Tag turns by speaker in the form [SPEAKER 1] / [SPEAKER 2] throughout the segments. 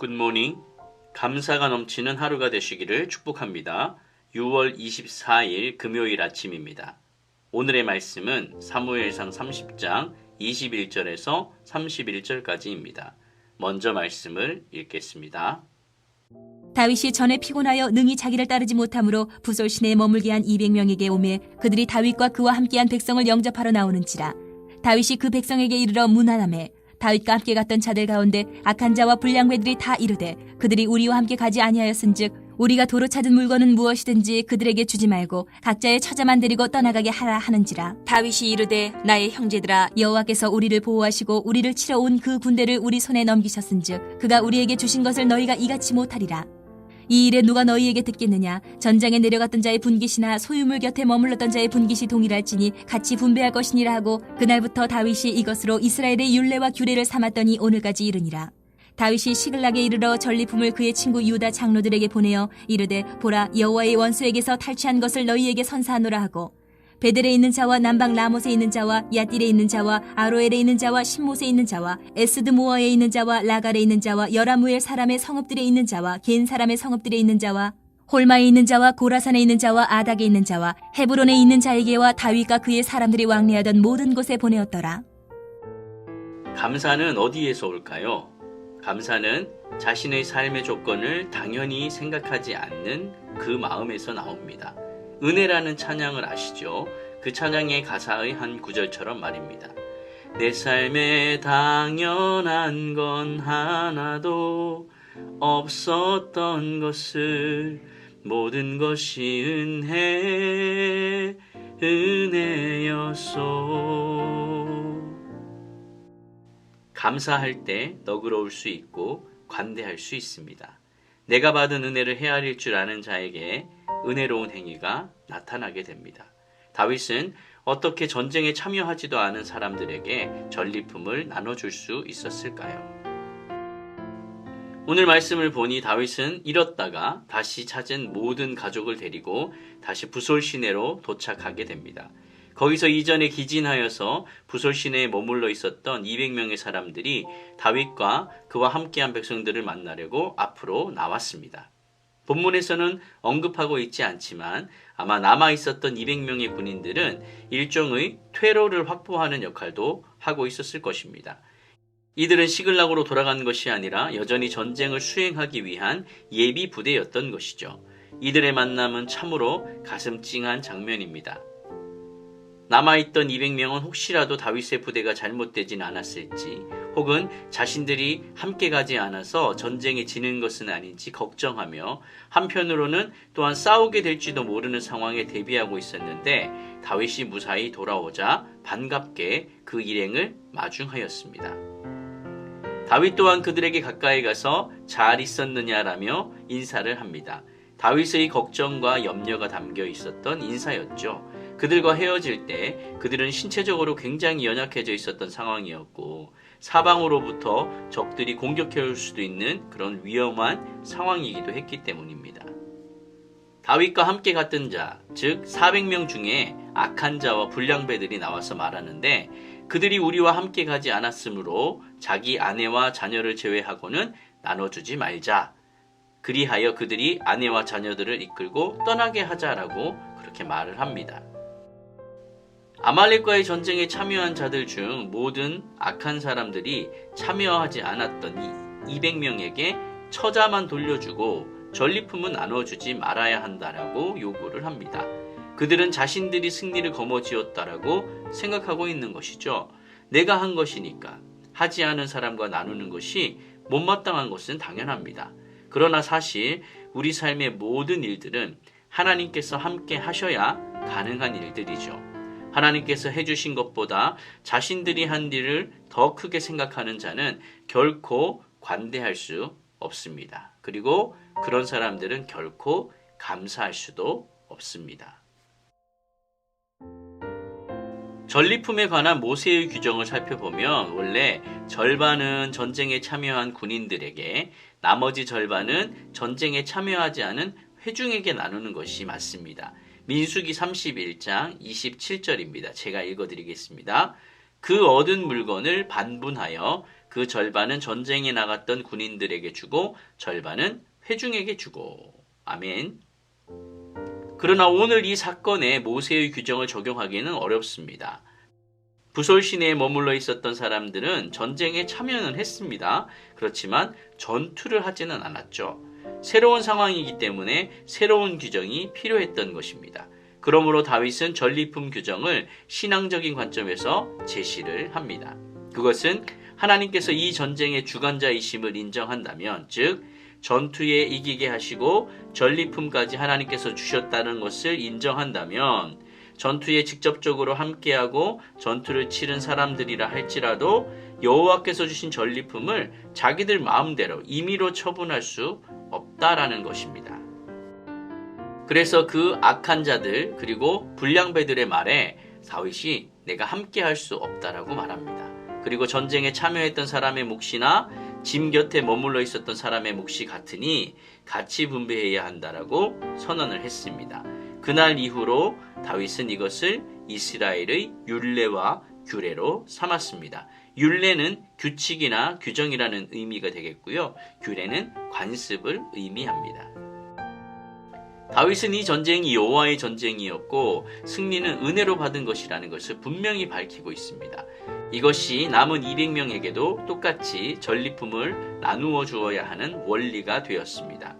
[SPEAKER 1] 굿모닝. 감사가 넘치는 하루가 되시기를 축복합니다. 6월 24일 금요일 아침입니다. 오늘의 말씀은 사무엘상 30장 21절에서 31절까지입니다. 먼저 말씀을 읽겠습니다.
[SPEAKER 2] 다윗이 전에 피곤하여 능히 자기를 따르지 못하므로 부솔 시내에 머물게 한 200명에게 오매 그들이 다윗과 그와 함께한 백성을 영접하러 나오는지라. 다윗이 그 백성에게 이르러 문안하매 다윗과 함께 갔던 자들 가운데 악한 자와 불량배들이 다 이르되 그들이 우리와 함께 가지 아니하였은즉 우리가 도로 찾은 물건은 무엇이든지 그들에게 주지 말고 각자의 처자만 데리고 떠나가게 하라 하는지라. 다윗이 이르되 나의 형제들아, 여호와께서 우리를 보호하시고 우리를 치러 온 그 군대를 우리 손에 넘기셨은즉 그가 우리에게 주신 것을 너희가 이같이 못하리라. 이 일에 누가 너희에게 듣겠느냐? 전장에 내려갔던 자의 분깃이나 소유물 곁에 머물렀던 자의 분깃이 동일할지니 같이 분배할 것이니라 하고 그날부터 다윗이 이것으로 이스라엘의 율례와 규례를 삼았더니 오늘까지 이르니라. 다윗이 시글락에 이르러 전리품을 그의 친구 유다 장로들에게 보내어 이르되 보라, 여호와의 원수에게서 탈취한 것을 너희에게 선사하노라 하고 베델에 있는 자와 남방 라못에 있는 자와 야딜에 있는 자와 아로엘에 있는 자와 신못에 있는 자와 에스드모어에 있는 자와 라갈에 있는 자와 여라무엘 사람의 성읍들에 있는 자와 겐 사람의 성읍들에 있는 자와 홀마에 있는 자와 고라산에 있는 자와 아닥에 있는 자와 헤브론에 있는 자에게와 다윗과 그의 사람들이 왕래하던 모든 곳에 보내었더라.
[SPEAKER 1] 감사는 어디에서 올까요? 감사는 자신의 삶의 조건을 당연히 생각하지 않는 그 마음에서 나옵니다. 은혜라는 찬양을 아시죠? 그 찬양의 가사의 한 구절처럼 말입니다. 내 삶에 당연한 건 하나도 없었던 것을 모든 것이 은혜였소. 감사할 때 너그러울 수 있고 관대할 수 있습니다. 내가 받은 은혜를 헤아릴 줄 아는 자에게 은혜로운 행위가 나타나게 됩니다. 다윗은 어떻게 전쟁에 참여하지도 않은 사람들에게 전리품을 나눠줄 수 있었을까요? 오늘 말씀을 보니 다윗은 잃었다가 다시 찾은 모든 가족을 데리고 다시 부솔 시내로 도착하게 됩니다. 거기서 이전에 기진하여서 부솔 시내에 머물러 있었던 200명의 사람들이 다윗과 그와 함께한 백성들을 만나려고 앞으로 나왔습니다. 본문에서는 언급하고 있지 않지만 아마 남아있었던 200명의 군인들은 일종의 퇴로를 확보하는 역할도 하고 있었을 것입니다. 이들은 시글락으로 돌아간 것이 아니라 여전히 전쟁을 수행하기 위한 예비 부대였던 것이죠. 이들의 만남은 참으로 가슴 찡한 장면입니다. 남아있던 200명은 혹시라도 다윗의 부대가 잘못되진 않았을지 혹은 자신들이 함께 가지 않아서 전쟁에 지는 것은 아닌지 걱정하며 한편으로는 또한 싸우게 될지도 모르는 상황에 대비하고 있었는데 다윗이 무사히 돌아오자 반갑게 그 일행을 마중하였습니다. 다윗 또한 그들에게 가까이 가서 잘 있었느냐라며 인사를 합니다. 다윗의 걱정과 염려가 담겨 있었던 인사였죠. 그들과 헤어질 때 그들은 신체적으로 굉장히 연약해져 있었던 상황이었고 사방으로부터 적들이 공격해올 수도 있는 그런 위험한 상황이기도 했기 때문입니다. 다윗과 함께 갔던 자, 즉 400명 중에 악한 자와 불량배들이 나와서 말하는데 그들이 우리와 함께 가지 않았으므로 자기 아내와 자녀를 제외하고는 나눠주지 말자. 그리하여 그들이 아내와 자녀들을 이끌고 떠나게 하자라고 그렇게 말을 합니다. 아말렉과의 전쟁에 참여한 자들 중 모든 악한 사람들이 참여하지 않았던 200명에게 처자만 돌려주고 전리품은 나눠주지 말아야 한다라고 요구를 합니다. 그들은 자신들이 승리를 거머쥐었다라고 생각하고 있는 것이죠. 내가 한 것이니까 하지 않은 사람과 나누는 것이 못마땅한 것은 당연합니다. 그러나 사실 우리 삶의 모든 일들은 하나님께서 함께 하셔야 가능한 일들이죠. 하나님께서 해주신 것보다 자신들이 한 일을 더 크게 생각하는 자는 결코 관대할 수 없습니다. 그리고 그런 사람들은 결코 감사할 수도 없습니다. 전리품에 관한 모세의 규정을 살펴보면 원래 절반은 전쟁에 참여한 군인들에게 나머지 절반은 전쟁에 참여하지 않은 회중에게 나누는 것이 맞습니다. 민수기 31장 27절입니다. 제가 읽어드리겠습니다. 그 얻은 물건을 반분하여 그 절반은 전쟁에 나갔던 군인들에게 주고 절반은 회중에게 주고. 아멘. 그러나 오늘 이 사건에 모세의 규정을 적용하기는 어렵습니다. 부솔 시내에 머물러 있었던 사람들은 전쟁에 참여는 했습니다. 그렇지만 전투를 하지는 않았죠. 새로운 상황이기 때문에 새로운 규정이 필요했던 것입니다. 그러므로 다윗은 전리품 규정을 신앙적인 관점에서 제시를 합니다. 그것은 하나님께서 이 전쟁의 주관자이심을 인정한다면, 즉 전투에 이기게 하시고 전리품까지 하나님께서 주셨다는 것을 인정한다면, 전투에 직접적으로 함께하고 전투를 치른 사람들이라 할지라도 여호와께서 주신 전리품을 자기들 마음대로 임의로 처분할 수 없다라는 것입니다. 그래서 그 악한 자들 그리고 불량배들의 말에 다윗이 내가 함께할 수 없다라고 말합니다. 그리고 전쟁에 참여했던 사람의 몫이나 짐 곁에 머물러 있었던 사람의 몫이 같으니 같이 분배해야 한다라고 선언을 했습니다. 그날 이후로 다윗은 이것을 이스라엘의 율례와 규례로 삼았습니다. 율례는 규칙이나 규정이라는 의미가 되겠고요. 규례는 관습을 의미합니다. 다윗은 이 전쟁이 여호와의 전쟁이었고 승리는 은혜로 받은 것이라는 것을 분명히 밝히고 있습니다. 이것이 남은 200명에게도 똑같이 전리품을 나누어 주어야 하는 원리가 되었습니다.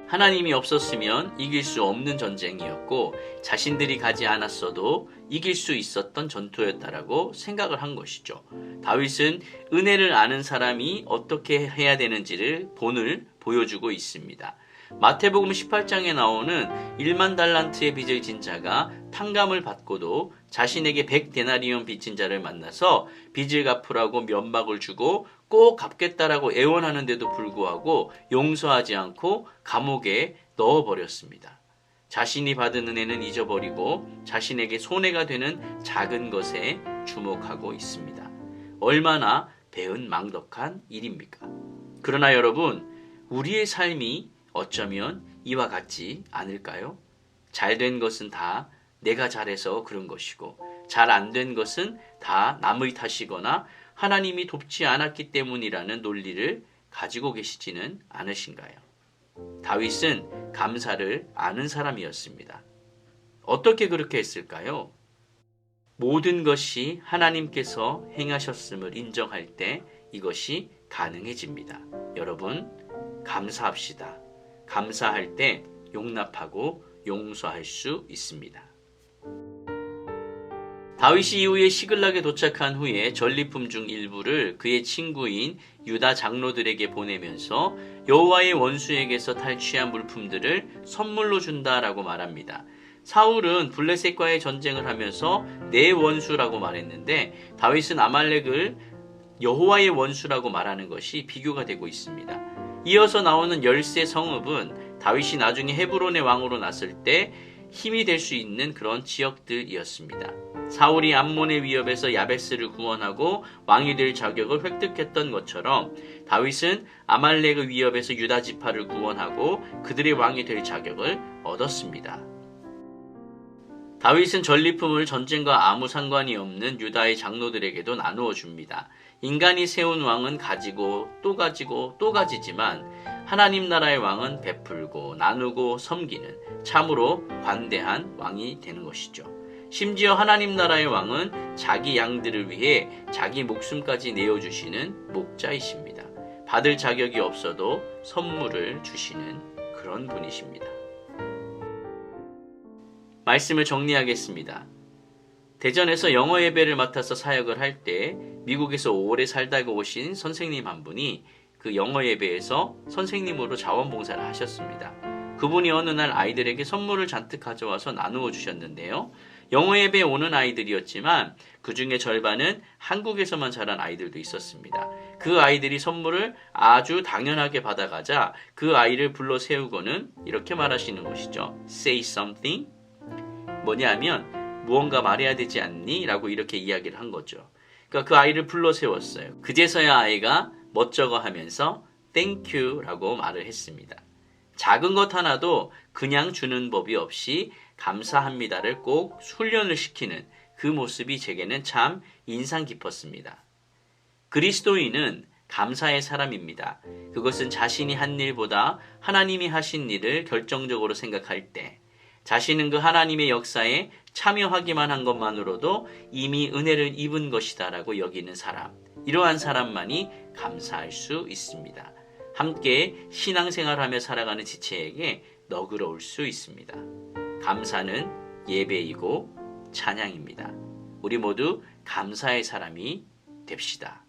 [SPEAKER 1] 하나님이 없었으면 이길 수 없는 전쟁이었고 자신들이 가지 않았어도 이길 수 있었던 전투였다라고 생각을 한 것이죠. 다윗은 은혜를 아는 사람이 어떻게 해야 되는지를 본을 보여주고 있습니다. 마태복음 18장에 나오는 1만 달란트의 빚을 진 자가 탕감을 받고도 자신에게 100데나리온 빚진 자를 만나서 빚을 갚으라고 면박을 주고 꼭 갚겠다라고 애원하는데도 불구하고 용서하지 않고 감옥에 넣어버렸습니다. 자신이 받은 은혜는 잊어버리고 자신에게 손해가 되는 작은 것에 주목하고 있습니다. 얼마나 배은망덕한 일입니까? 그러나 여러분, 우리의 삶이 어쩌면 이와 같지 않을까요? 잘된 것은 다 내가 잘해서 그런 것이고 잘 안 된 것은 다 남의 탓이거나 하나님이 돕지 않았기 때문이라는 논리를 가지고 계시지는 않으신가요? 다윗은 감사를 아는 사람이었습니다. 어떻게 그렇게 했을까요? 모든 것이 하나님께서 행하셨음을 인정할 때 이것이 가능해집니다. 여러분, 감사합시다. 감사할 때 용납하고 용서할 수 있습니다. 다윗이 이후에 시글락에 도착한 후에 전리품 중 일부를 그의 친구인 유다 장로들에게 보내면서 여호와의 원수에게서 탈취한 물품들을 선물로 준다라고 말합니다. 사울은 블레셋과의 전쟁을 하면서 내 원수라고 말했는데 다윗은 아말렉을 여호와의 원수라고 말하는 것이 비교가 되고 있습니다. 이어서 나오는 열세 성읍은 다윗이 나중에 헤브론의 왕으로 났을 때 힘이 될 수 있는 그런 지역들이었습니다. 사울이 암몬의 위협에서 야베스를 구원하고 왕이 될 자격을 획득했던 것처럼 다윗은 아말렉의 위협에서 유다 지파를 구원하고 그들의 왕이 될 자격을 얻었습니다. 다윗은 전리품을 전쟁과 아무 상관이 없는 유다의 장로들에게도 나누어 줍니다. 인간이 세운 왕은 가지고 또 가지고 또 가지지만 하나님 나라의 왕은 베풀고 나누고 섬기는 참으로 관대한 왕이 되는 것이죠. 심지어 하나님 나라의 왕은 자기 양들을 위해 자기 목숨까지 내어주시는 목자이십니다. 받을 자격이 없어도 선물을 주시는 그런 분이십니다. 말씀을 정리하겠습니다. 대전에서 영어 예배를 맡아서 사역을 할 때 미국에서 오래 살다가 오신 선생님 한 분이 그 영어 예배에서 선생님으로 자원봉사를 하셨습니다. 그분이 어느 날 아이들에게 선물을 잔뜩 가져와서 나누어 주셨는데요. 영어 예배에 오는 아이들이었지만 그 중에 절반은 한국에서만 자란 아이들도 있었습니다. 그 아이들이 선물을 아주 당연하게 받아가자 그 아이를 불러 세우고는 이렇게 말하시는 것이죠. Say something. 뭐냐면 무언가 말해야 되지 않니? 라고 이렇게 이야기를 한 거죠. 그러니까 그 아이를 불러 세웠어요. 그제서야 아이가 멋쩍어 하면서 Thank you 라고 말을 했습니다. 작은 것 하나도 그냥 주는 법이 없이 감사합니다를 꼭 훈련을 시키는 그 모습이 제게는 참 인상 깊었습니다. 그리스도인은 감사의 사람입니다. 그것은 자신이 한 일보다 하나님이 하신 일을 결정적으로 생각할 때, 자신은 그 하나님의 역사에 참여하기만 한 것만으로도 이미 은혜를 입은 것이다라고 여기는 사람, 이러한 사람만이 감사할 수 있습니다. 함께 신앙생활하며 살아가는 지체에게 너그러울 수 있습니다. 감사는 예배이고 찬양입니다. 우리 모두 감사의 사람이 됩시다.